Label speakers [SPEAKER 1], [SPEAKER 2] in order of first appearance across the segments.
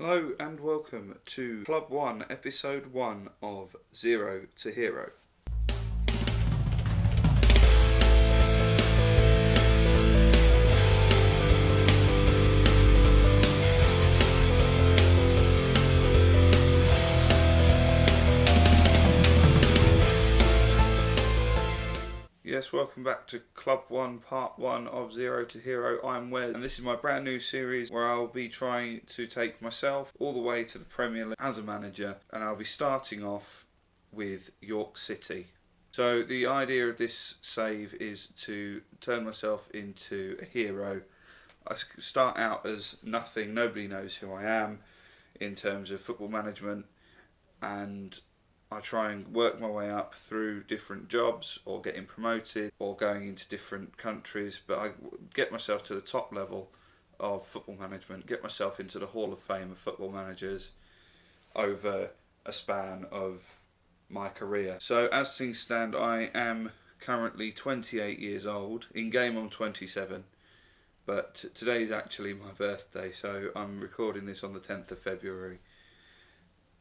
[SPEAKER 1] Hello and welcome to Club 1, Episode 1 of Zero to Hero. Yes, welcome back to Club 1, Part 1 of Zero to Hero. I'm Wes, and this is my brand new series where I'll be trying to take myself all the way to the Premier League as a manager, and I'll be starting off with York City. So the idea of this save is to turn myself into a hero. I start out as nothing, nobody knows who I am in terms of football management, and I try and work my way up through different jobs or getting promoted or going into different countries, but I get myself to the top level of football management, get myself into the Hall of Fame of football managers over a span of my career. So as things stand, I am currently 28 years old. In game I'm 27, but today is actually my birthday, so I'm recording this on the 10th of February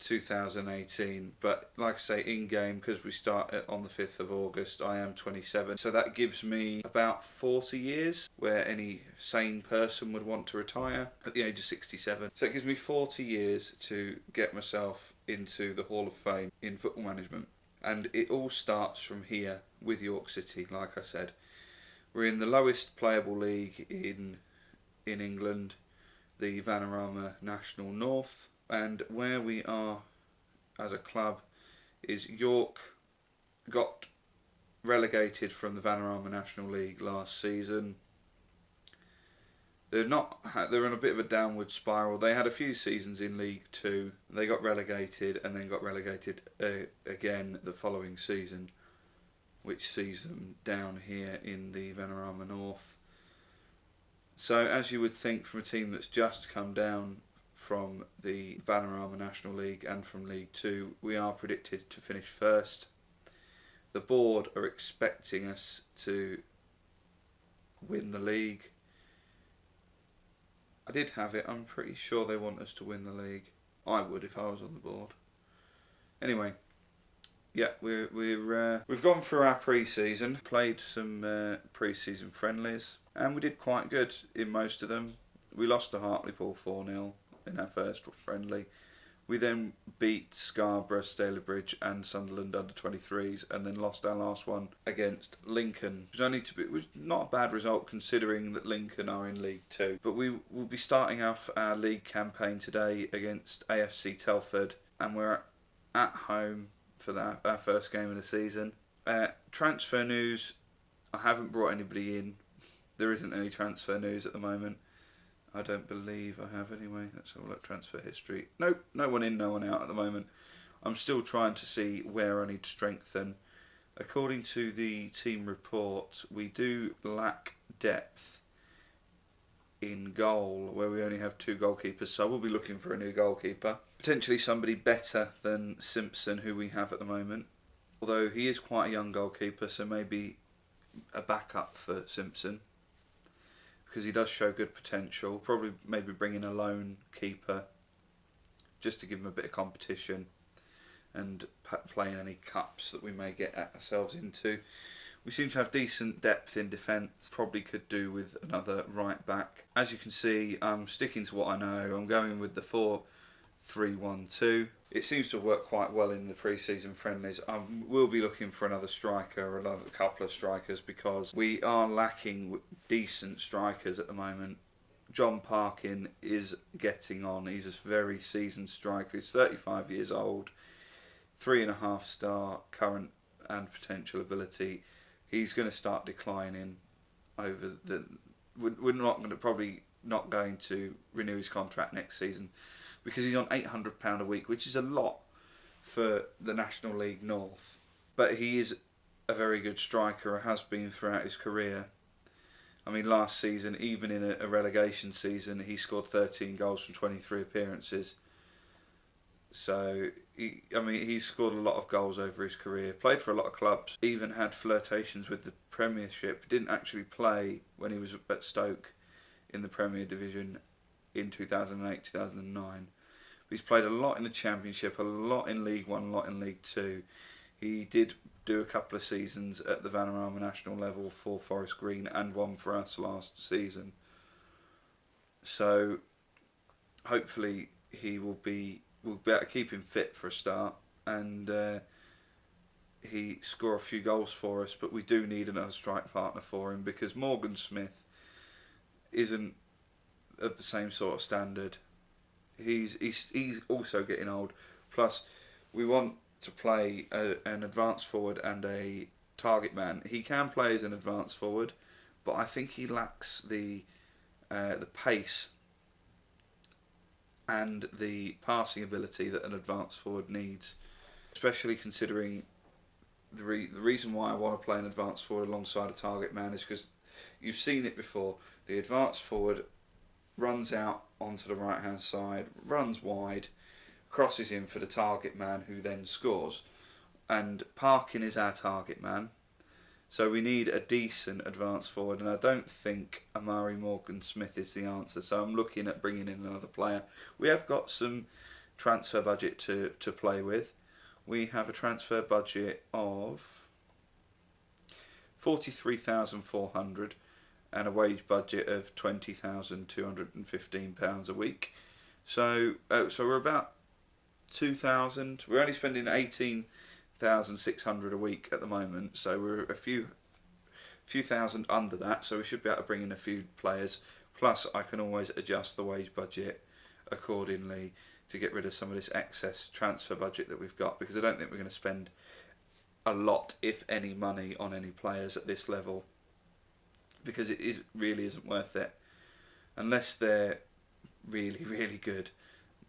[SPEAKER 1] 2018, but like I say, in game, because we start on the 5th of August, I am 27, so that gives me about 40 years where any sane person would want to retire at the age of 67. So it gives me 40 years to get myself into the Hall of Fame in football management, and it all starts from here with York City. Like I said, we're in the lowest playable league in England, the Vanarama National North. And where we are as a club is York got relegated from the Vanarama National League last season. They're in a bit of a downward spiral. They had a few seasons in League Two. They got relegated and then got relegated again the following season, which sees them down here in the Vanarama North. So as you would think from a team that's just come down from the Vanarama National League and from League 2, we are predicted to finish first. The board are expecting us to win the league. I did have it, I'm pretty sure they want us to win the league. I would if I was on the board. Anyway, yeah, we've gone through our pre-season, played some pre-season friendlies, and we did quite good in most of them. We lost to Hartlepool 4-0. in our first friendly. We then beat Scarborough, Stalybridge and Sunderland under 23s, and then lost our last one against Lincoln. It was not a bad result considering that Lincoln are in League 2. But we will be starting off our league campaign today against AFC Telford, and we're at home for our first game of the season. Transfer news, I haven't brought anybody in. There isn't any transfer news at the moment. I don't believe I have anyway. Let's have a look. Transfer history. Nope, no one in, no one out at the moment. I'm still trying to see where I need to strengthen. According to the team report, we do lack depth in goal, where we only have 2 goalkeepers, so we'll be looking for a new goalkeeper. Potentially somebody better than Simpson, who we have at the moment. Although he is quite a young goalkeeper, so maybe a backup for Simpson, because he does show good potential. Probably maybe bring in a lone keeper just to give him a bit of competition and play in any cups that we may get ourselves into. We seem to have decent depth in defence. Probably could do with another right back. As you can see, I'm sticking to what I know. I'm going with the 4-3-1-2. It seems to work quite well in the pre-season friendlies. I will be looking for another striker or another couple of strikers, because we are lacking decent strikers at the moment. John Parkin is getting on. He's a very seasoned striker. He's 35 years old, 3.5 star current and potential ability. He's going to start declining over the. We're probably not going to renew his contract next season, because he's on £800 a week, which is a lot for the National League North. But he is a very good striker, has been throughout his career. I mean, last season, even in a relegation season, he scored 13 goals from 23 appearances. So, he's scored a lot of goals over his career, played for a lot of clubs, even had flirtations with the Premiership. Didn't actually play when he was at Stoke in the Premier Division in 2008-2009. He's played a lot in the Championship, a lot in League One, a lot in League Two. He did do a couple of seasons at the Vanarama national level for Forest Green and one for us last season. So hopefully we'll be able to keep him fit for a start, and he score a few goals for us. But we do need another strike partner for him, because Morgan Smith isn't of the same sort of standard. He's also getting old. Plus, we want to play an advanced forward and a target man. He can play as an advanced forward, but I think he lacks the pace and the passing ability that an advanced forward needs. Especially considering the reason why I want to play an advanced forward alongside a target man is because you've seen it before. The advanced forward runs out onto the right hand side, runs wide, crosses in for the target man, who then scores. And Parkin is our target man, so we need a decent advanced forward, and I don't think Amari Morgan Smith is the answer, so I'm looking at bringing in another player. We have got some transfer budget to play with. We have a transfer budget of £43,400 and a wage budget of £20,215 a week. So we're about 2,000. We're only spending 18,600 a week at the moment. So we're a few thousand under that. So we should be able to bring in a few players. Plus, I can always adjust the wage budget accordingly to get rid of some of this excess transfer budget that we've got, because I don't think we're going to spend a lot, if any, money on any players at this level, because it really isn't worth it unless they're really, really good.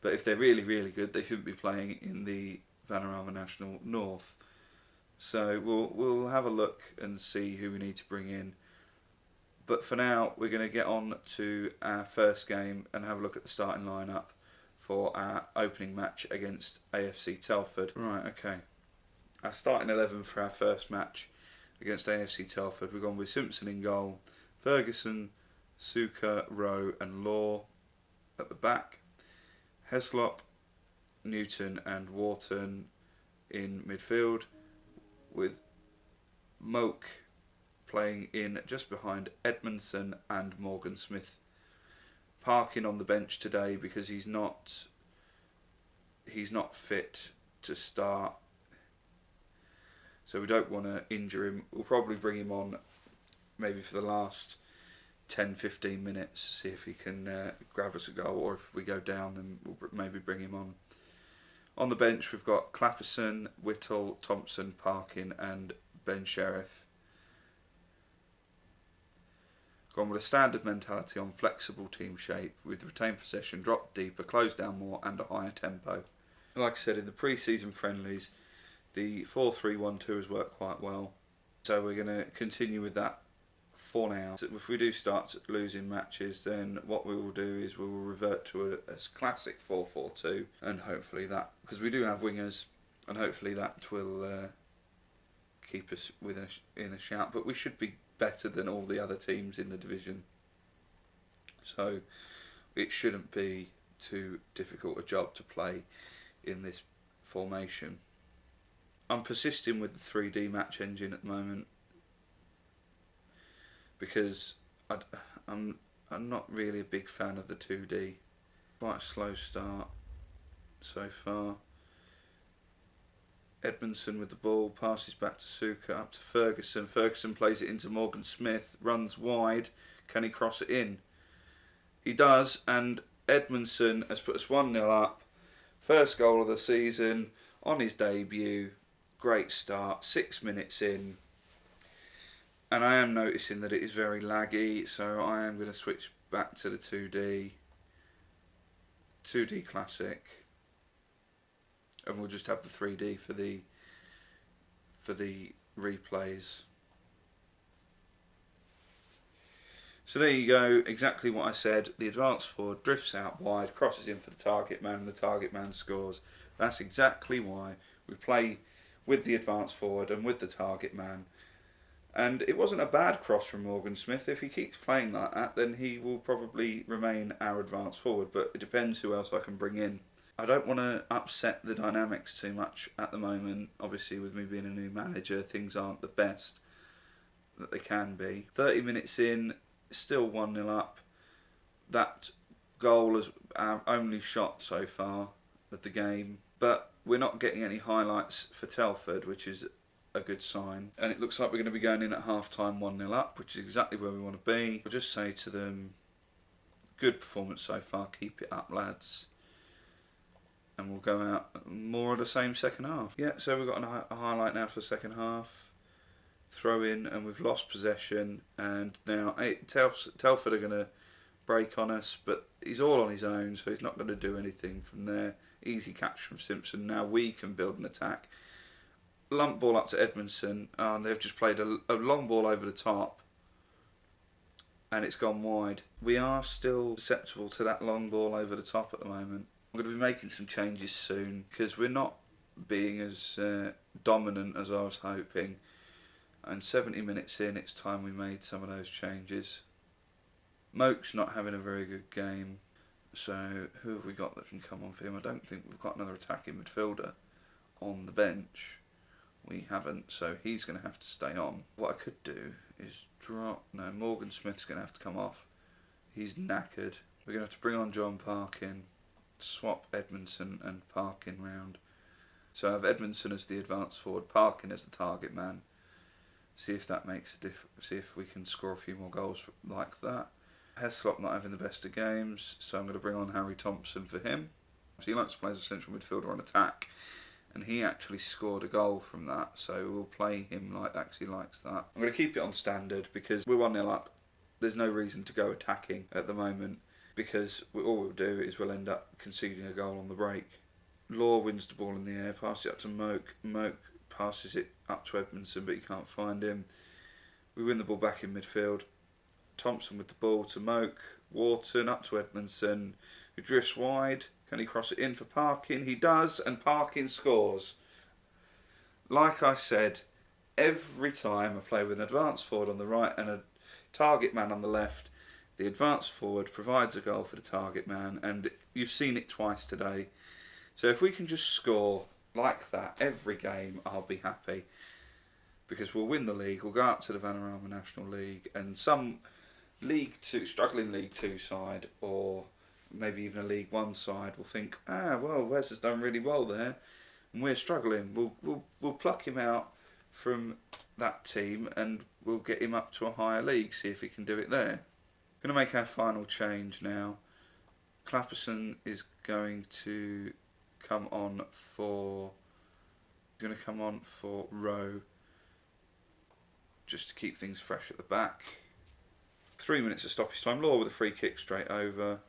[SPEAKER 1] But if they're really, really good, they shouldn't be playing in the Vanarama National North. So we'll have a look and see who we need to bring in. But for now, we're going to get on to our first game and have a look at the starting lineup for our opening match against AFC Telford. Right, okay. Our starting 11 for our first match against AFC Telford, we've gone with Simpson in goal, Ferguson, Suka, Rowe and Law at the back, Heslop, Newton and Wharton in midfield, with Moak playing in just behind Edmondson and Morgan Smith. Parkin on the bench today because he's not fit to start, so we don't want to injure him. We'll probably bring him on maybe for the last 10-15 minutes, see if he can grab us a goal, or if we go down then we'll maybe bring him on. On the bench we've got Clapperson, Whittle, Thompson, Parkin and Ben Sheriff. Gone with a standard mentality on flexible team shape with retained possession, drop deeper, close down more and a higher tempo. Like I said, in the pre-season friendlies the 4-3-1-2 has worked quite well, so we're going to continue with that for now. So if we do start losing matches, then what we will do is we will revert to a classic 4-4-2, and hopefully that, because we do have wingers, and hopefully that will keep us in a shout. But we should be better than all the other teams in the division, so it shouldn't be too difficult a job to play in this formation. I'm persisting with the 3D match engine at the moment because I'm not really a big fan of the 2D. Quite a slow start so far. Edmondson with the ball, passes back to Suka, up to Ferguson. Ferguson plays it into Morgan Smith, runs wide. Can he cross it in? He does, and Edmondson has put us 1-0 up. First goal of the season on his debut. Great start, 6 minutes in. And I am noticing that it is very laggy, so I am going to switch back to the 2D Classic. And we'll just have the 3D for the replays. So there you go, exactly what I said. The advanced forward drifts out wide, crosses in for the target man, and the target man scores. That's exactly why we play with the advanced forward and with the target man. And it wasn't a bad cross from Morgan Smith. If he keeps playing like that, then he will probably remain our advanced forward, but it depends who else I can bring in. I don't want to upset the dynamics too much at the moment. Obviously, with me being a new manager, things aren't the best that they can be. 30 minutes in, still 1-0 up. That goal is our only shot so far of the game, but we're not getting any highlights for Telford, which is a good sign. And it looks like we're going to be going in at half-time 1-0 up, which is exactly where we want to be. I'll just say to them, good performance so far, keep it up, lads. And we'll go out more of the same second half. Yeah, so we've got a highlight now for the second half. Throw in, and we've lost possession, and now Telford are going to break on us, but he's all on his own, so he's not going to do anything from there. Easy catch from Simpson. Now we can build an attack. Lump ball up to Edmondson, and they've just played a long ball over the top, and it's gone wide. We are still susceptible to that long ball over the top at the moment. I'm going to be making some changes soon, because we're not being as dominant as I was hoping. And 70 minutes in, it's time we made some of those changes. Moke's not having a very good game, so who have we got that can come on for him? I don't think we've got another attacking midfielder on the bench. We haven't, so he's going to have to stay on. What I could do is Morgan Smith's going to have to come off. He's knackered. We're going to have to bring on John Parkin, swap Edmondson and Parkin round. So I have Edmondson as the advanced forward, Parkin as the target man. See if that makes a difference. See if we can score a few more goals like that. Heslop not having the best of games, so I'm going to bring on Harry Thompson for him. So he likes to play as a central midfielder on attack, and he actually scored a goal from that, so we'll play him like actually likes that. I'm going to keep it on standard because we're 1-0 up. There's no reason to go attacking at the moment, because all we'll do is we'll end up conceding a goal on the break. Law wins the ball in the air, passes it up to Moke. Moke passes it up to Edmondson, but he can't find him. We win the ball back in midfield. Thompson with the ball to Moke. Wharton up to Edmondson, who drifts wide. Can he cross it in for Parkin? He does, and Parkin scores. Like I said, every time I play with an advanced forward on the right and a target man on the left, the advanced forward provides a goal for the target man, and you've seen it twice today. So if we can just score like that every game, I'll be happy, because we'll win the league. We'll go up to the Vanarama National League, and some struggling League 2 side, or maybe even a League 1 side, will think, well, Wes has done really well there, and we're struggling. We'll pluck him out from that team, and we'll get him up to a higher league. See if we can do it there. Going to make our final change now. Clapperson is going to come on for Rowe, just to keep things fresh at the back. 3 minutes of stoppage time. Law with a free kick straight over.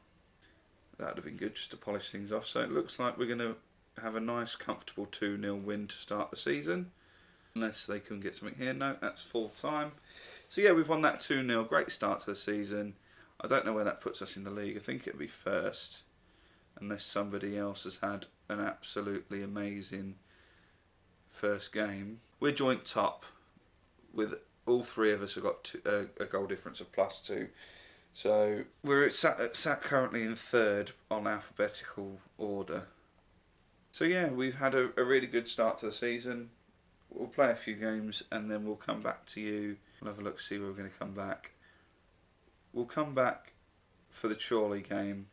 [SPEAKER 1] That would have been good just to polish things off. So it looks like we're going to have a nice comfortable 2-0 win to start the season, unless they can get something here. No, that's full time. So yeah, we've won that 2-0. Great start to the season. I don't know where that puts us in the league. I think it'll be first, unless somebody else has had an absolutely amazing first game. We're joint top, with all three of us have got a goal difference of +2. So we're sat currently in third on alphabetical order. So yeah, we've had a really good start to the season. We'll play a few games and then we'll come back to you. We'll have a look, see where we're going to come back. We'll come back for the Chorley game,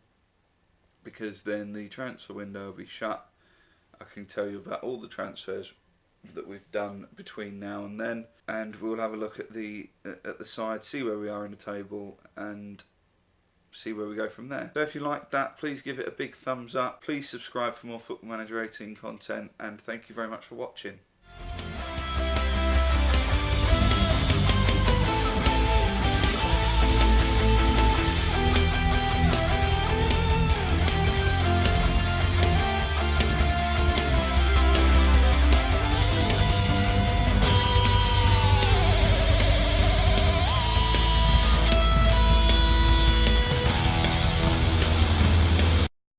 [SPEAKER 1] because then the transfer window will be shut. I can tell you about all the transfers that we've done between now and then, and we'll have a look at the side, see where we are in the table, and see where we go from there. So if you liked that, please give it a big thumbs up. Please subscribe for more Football Manager 18 content, and thank you very much for watching.